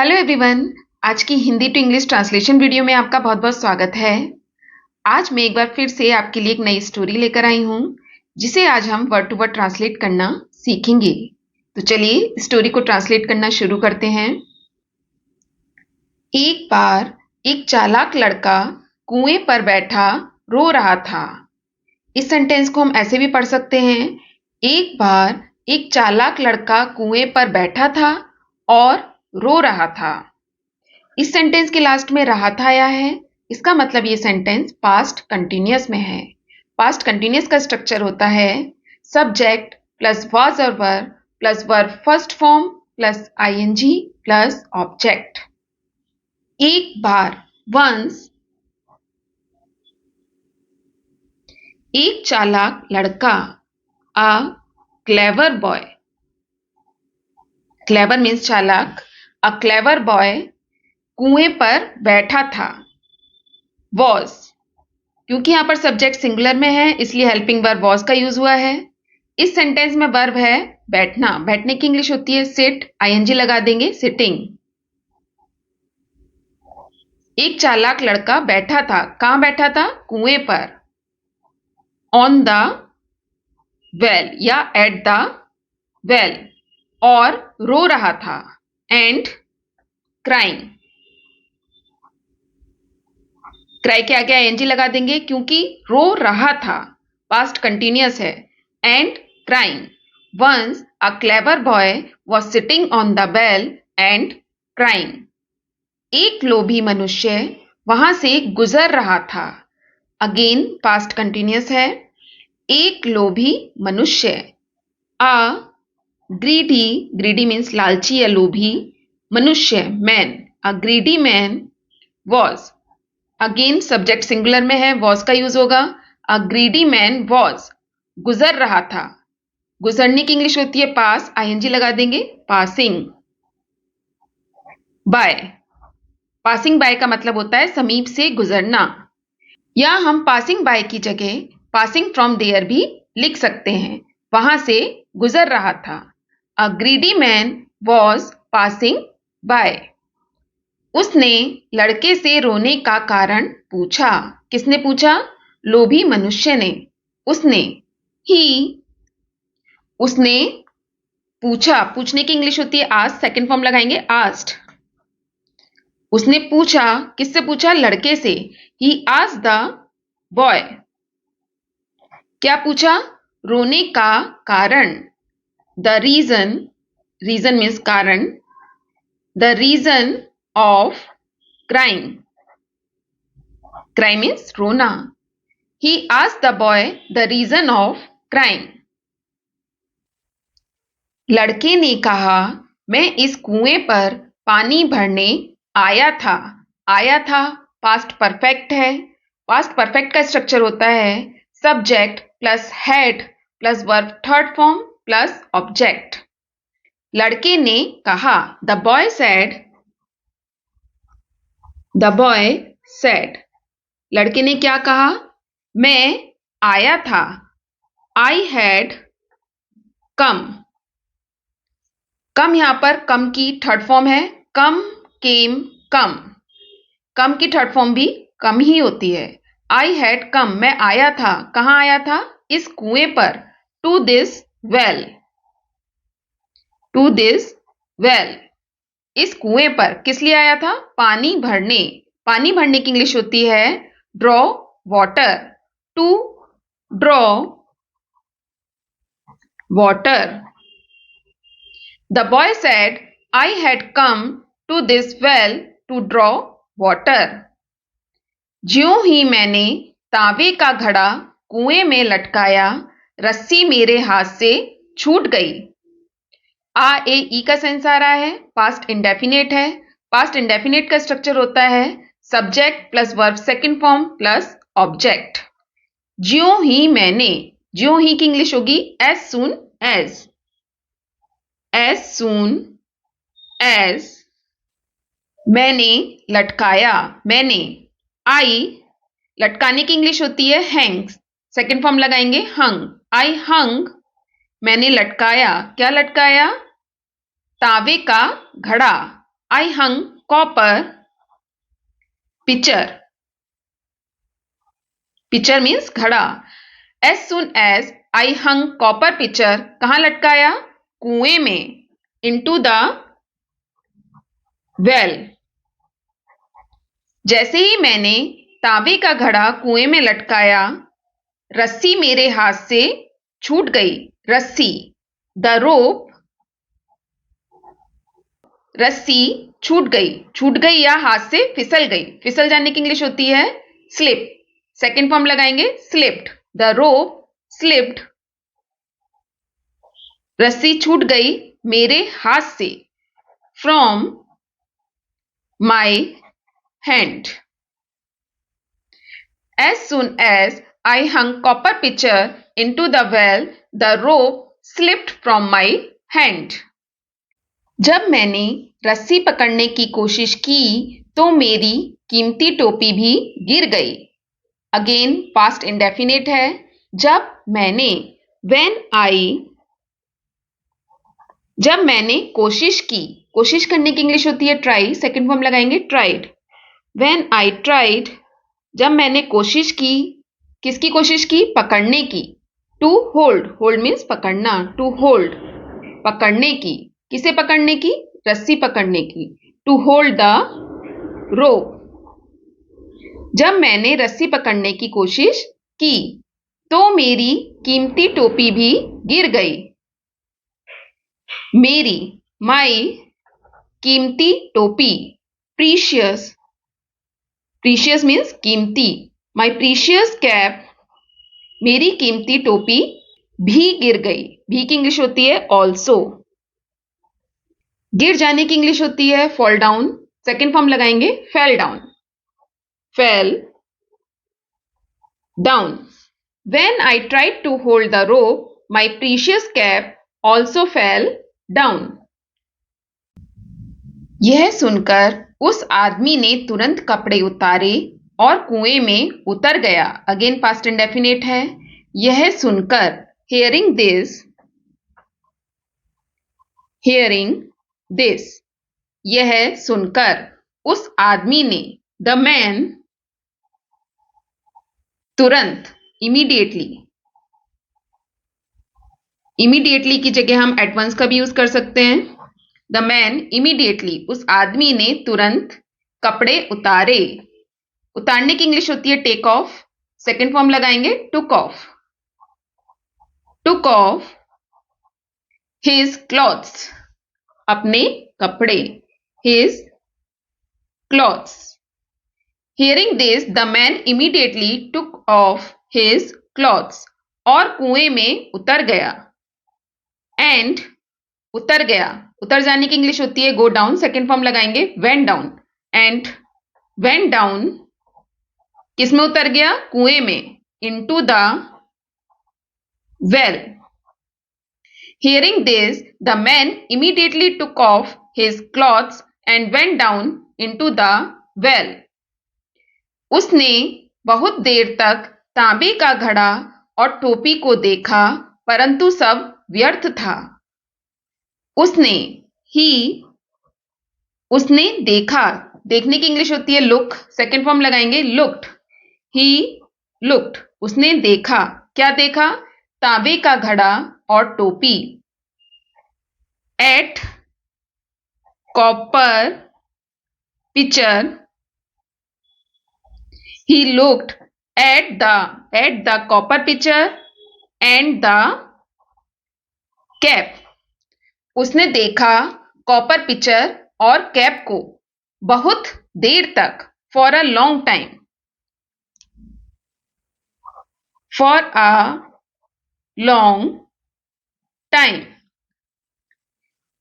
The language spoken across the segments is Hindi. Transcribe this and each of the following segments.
Hello everyone. आज की Hindi to English translation video में आपका बहुत बहुत स्वागत है। आज मैं एक बार फिर से आपके लिए एक नई स्टोरी लेकर आई हूँ जिसे आज हम वर्ड टू वर्ड ट्रांसलेट करना सीखेंगे। तो चलिए स्टोरी को ट्रांसलेट करना शुरू करते हैं। एक बार एक चालाक लड़का कुएं पर बैठा रो रहा था। इस सेंटेंस को हम ऐसे भी पढ़ सकते हैं, एक बार एक चालाक लड़का कुएं पर बैठा था और रो रहा था। इस सेंटेंस के लास्ट में रहा था आया है, इसका मतलब ये सेंटेंस पास्ट कंटिन्यूअस में है। पास्ट कंटिन्यूअस का स्ट्रक्चर होता है सब्जेक्ट प्लस वाज और were plus verb first form plus ING plus object. एक बार वंस, एक चालाक लड़का, a clever boy. Clever means चालाक। अ क्लेवर बॉय कुएं पर बैठा था। वॉज, क्योंकि यहां पर सब्जेक्ट सिंगुलर में है इसलिए हेल्पिंग वर्ब वॉज का यूज हुआ है। इस सेंटेंस में वर्ब है बैठना। बैठने की इंग्लिश होती है सिट, आईएनजी लगा देंगे सिटिंग। एक चालाक लड़का बैठा था। कहां बैठा था? कुएं पर। ऑन द वेल या एट द वेल। और रो रहा था। And crying. क्राई के आगे आईएनजी लगा देंगे क्योंकि रो रहा था, पास्ट कंटिन्यूअस है। And crying. Once a clever boy was sitting on the bell and crying. एक लोभी मनुष्य वहां से गुजर रहा था। अगेन पास्ट कंटिन्यूअस है। एक लोभी मनुष्य। अ ग्रीडी, ग्रीडी मीन्स लालची या लोभी, मनुष्य man, a greedy man was. Again subject singular में है, वॉज का यूज होगा। अ ग्रीडी मैन वॉज, गुजर रहा था। गुजरने की इंग्लिश होती है पास, आईएनजी लगा देंगे पासिंग बाय। पासिंग बाय का मतलब होता है समीप से गुजरना, या हम पासिंग बाय की जगह पासिंग फ्रॉम देयर भी लिख सकते हैं। वहां से गुजर रहा था। A greedy man was passing by. उसने लड़के से रोने का कारण पूछा। किसने पूछा? लोभी मनुष्य ने। उसने, ही, उसने पूछा। पूछने की इंग्लिश होती है आस्क, सेकंड फॉर्म लगाएंगे आस्क्ड। उसने पूछा। किससे पूछा? लड़के से। He asked the boy. क्या पूछा? रोने का कारण, द रीजन, रीजन मीन्स कारण, the reason of crime. Crime means रोना। He asked the boy the reason of crying. लड़के ने कहा, मैं इस कुएं पर पानी भरने आया था। आया था पास्ट परफेक्ट है। पास्ट परफेक्ट का स्ट्रक्चर होता है subject plus head plus verb third form plus object. लड़के ने कहा, the boy said, the boy said. लड़के ने क्या कहा? मैं आया था। I had come. कम यहां पर कम की थर्ड फॉर्म है, कम, केम, कम। कम की थर्ड फॉर्म भी कम ही होती है। आई हैड कम, मैं आया था। कहां आया था? इस कुएं पर। To this well, to this well. इस कुएं पर किस लिए आया था? पानी भरने। पानी भरने की इंग्लिश होती है draw water. To draw water. The boy said, I had come to this well to draw water. ज्यों ही मैंने तांबे का घड़ा कुएं में लटकाया, रस्सी मेरे हाथ से छूट गई। आ ए ई का सेंस आ रहा है, पास्ट इंडेफिनेट है। पास्ट इंडेफिनेट का स्ट्रक्चर होता है subject plus verb second form plus object. ज्यों ही मैंने, ज्यों ही की इंग्लिश होगी as soon as. As soon as मैंने लटकाया, मैंने। आई, लटकाने की इंग्लिश होती है हैंग्स, सेकंड फॉर्म लगाएंगे हंग। आई हंग, मैंने लटकाया। क्या लटकाया? तांबे का घड़ा। I hung copper pitcher. Pitcher means घड़ा. As soon as I hung copper pitcher, कहाँ लटकाया? कुएं में. Into the well. जैसे ही मैंने तांबे का घड़ा कुएं में लटकाया, रस्सी मेरे हाथ से छूट गई. रस्सी, द रोप, रस्सी छूट गई. छूट गई या हाथ से फिसल गई. फिसल जाने की इंग्लिश होती है स्लिप. सेकेंड फॉर्म लगाएंगे स्लिप्ड. The rope slipped. रस्सी छूट गई मेरे हाथ से. From my hand. As soon as I hung copper pitcher into the well, the rope slipped from my hand. जब मैंने रस्सी पकड़ने की कोशिश की तो मेरी कीमती टोपी भी गिर गई. अगेन पास्ट इंडेफिनिट है. जब मैंने, जब मैंने कोशिश की. कोशिश करने की इंग्लिश होती है ट्राई. सेकेंड फॉर्म लगाएंगे ट्राइड. When I tried, जब मैंने कोशिश की. किसकी कोशिश की? पकड़ने की. To hold. होल्ड मीन्स पकड़ना. टू होल्ड, पकड़ने की. किसे पकड़ने की? रस्सी पकड़ने की. To hold the rope. जब मैंने रस्सी पकड़ने की कोशिश की तो मेरी कीमती टोपी भी गिर गई. मेरी, माई, कीमती टोपी. प्रीशियस. प्रीशियस मीन्स कीमती. माई प्रीशियस कैप, मेरी कीमती टोपी भी गिर गई. भी की इंग्लिश होती है ऑल्सो. गिर जाने की इंग्लिश होती है फॉल डाउन. सेकेंड फॉर्म लगाएंगे fell down. Fell down. When I tried to hold the rope, my precious cap also fell down. यह सुनकर उस आदमी ने तुरंत कपड़े उतारे और कुएं में उतर गया. अगेन पास्ट इंडेफिनिट है. यह सुनकर, hearing this, hearing this. यह सुनकर उस आदमी ने, the man, तुरंत, immediately. immediately की जगह हम at once का भी यूज कर सकते हैं. The man immediately, उस आदमी ने तुरंत कपड़े उतारे. उतारने की इंग्लिश होती है टेक ऑफ. सेकेंड फॉर्म लगाएंगे took off. Took off his clothes, अपने कपड़े. His clothes. Hearing this the man immediately took off his clothes. और कुएं में उतर गया. एंड, उतर गया. उतर जाने की इंग्लिश होती है गो डाउन. सेकेंड फॉर्म लगाएंगे went down. And went down, किस में उतर गया? कुएं में. Into the well. Hearing this the man immediately took off his clothes and went down into the well. उसने बहुत देर तक तांबे का घड़ा और टोपी को देखा, परंतु सब व्यर्थ था. उसने, ही, उसने देखा. देखने की इंग्लिश होती है लुक. सेकेंड फॉर्म लगाएंगे लुक्ड. ही लुक्ड, उसने देखा. क्या देखा? तांबे का घड़ा और टोपी. At copper picture, he looked at the copper picture and the cap. उसने देखा कॉपर पिक्चर और कैप को बहुत देर तक. For a long time. For a long time.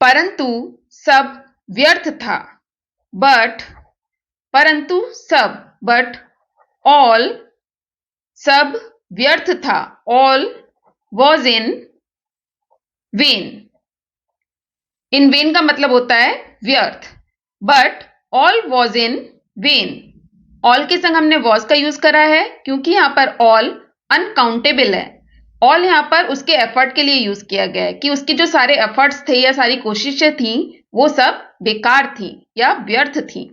परंतु सब व्यर्थ था. बट, परंतु सब. बट ऑल, सब व्यर्थ था. All was in when. In when का मतलब होता है व्यर्थ. But all was in when. All के संग हमने वॉज का यूज करा है क्योंकि यहां पर ऑल अनकाउंटेबल है. ऑल यहां पर उसके एफर्ट के लिए यूज किया गया है कि उसके जो सारे एफर्ट्स थे या सारी कोशिशें थी वो सब बेकार थी या व्यर्थ थी।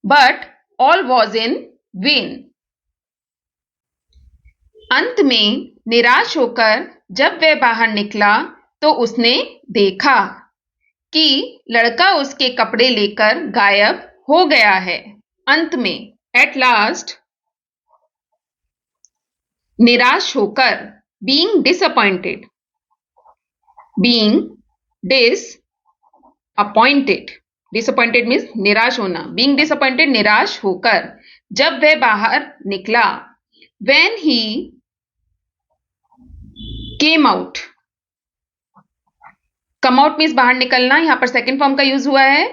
But all was in when. अंत में निराश होकर जब वह बाहर निकला तो उसने देखा कि लड़का उसके कपड़े लेकर गायब हो गया है। अंत में, एट लास्ट, निराश होकर, being disappointed, being disappointed, disappointed means निराश होना, बीइंग डिसअपॉइंटेड निराश होकर जब वह बाहर निकला, when he came out, come out means बाहर निकलना, यहां पर सेकंड फॉर्म का यूज हुआ है।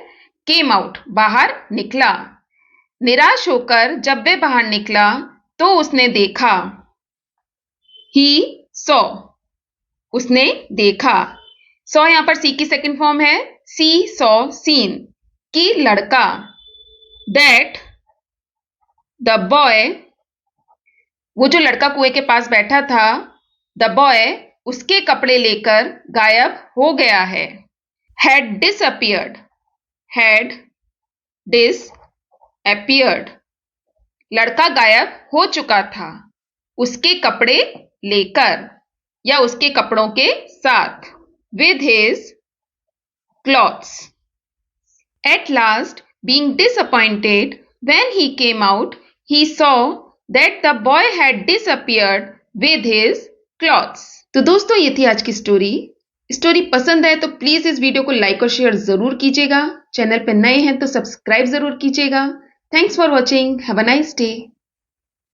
केम आउट बाहर निकला। निराश होकर जब वह बाहर निकला तो उसने देखा, ही सॉ, उसने देखा। सॉ यहां पर सी की सेकंड फॉर्म है, सी सॉ सीन, कि लड़का, दैट द बॉय, वो जो लड़का कुएं के पास बैठा था, द बॉय उसके कपड़े लेकर गायब हो गया है। हैड डिसअपियर्ड, हैड डिसअपियर्ड, लड़का गायब हो चुका था उसके कपड़े लेकर या उसके कपड़ों के साथ, with his clothes. At last, being disappointed, when he came out, he saw that the boy had disappeared with his clothes. तो दोस्तों, ये थी आज की स्टोरी। स्टोरी पसंद है तो प्लीज इस वीडियो को लाइक और शेयर जरूर कीजिएगा। चैनल पर नए हैं तो सब्सक्राइब जरूर कीजिएगा। Thanks for watching. Have a nice day.